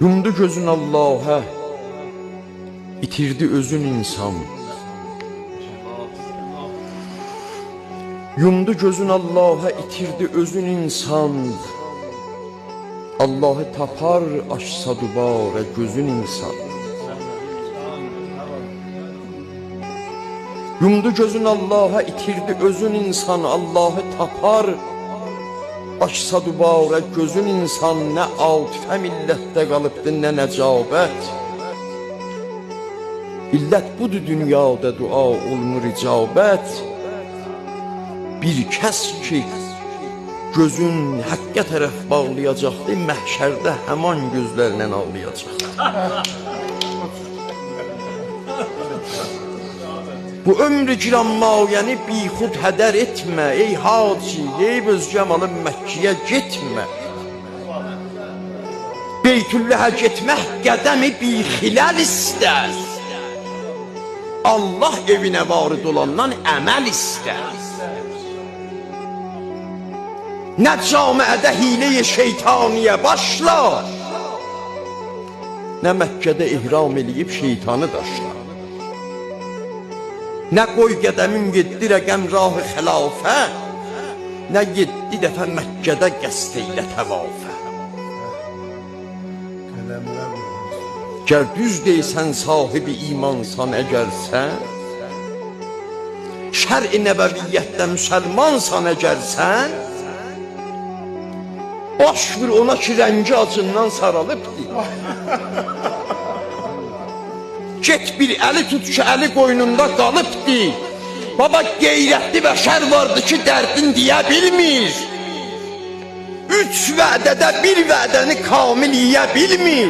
Yumdu gözün Allah'a, itirdi özün insan. Yumdu gözün Allah'a, itirdi özün insan. Allah'ı tapar açsa dubara gözün insan. Yumdu gözün Allah'a, itirdi özün insan. Allah'ı tapar açsa dubara gözün insan. Nə atifə millətdə qalıbdı, nə nəcabət. İllət budur dünyada dua olunur icabət. Bir kəs ki gözün həqqə tərəf bağlayacaqdı, məhşərdə həman gözlərlə ağlayacaqdı. Bu ömrü giranmayəni bixud hədər etmə. Ey hacı, deyib özgəm alın Məkkiyə getmə. Beytülləhə getmək qədəmi bir xilal istər. Allah evinə varid olandan əməl istər. Nə camiədə hilə-i şeytaniyə başlar, nə Məkkədə ihram eləyib şeytanı daşlar. Nə qoy qədəmin 7 rəqəm rah-ı xilafə, nə 7 dəfə Məkkədə qəsd eylə təvafə. Gər düz deysən sahibi imansan əgərsən, şər-i nəbəviyyətdə müsəlmansan əgərsən, baş vur ona ki rəngi acından saralıbdır. Get bir əli tut ki əli qoynunda qalıbdır. Baba qeyrətli bəşər vardı ki dərdin deyə bilmir. 3 vədədə bir vədəni kamil yeyə bilmir.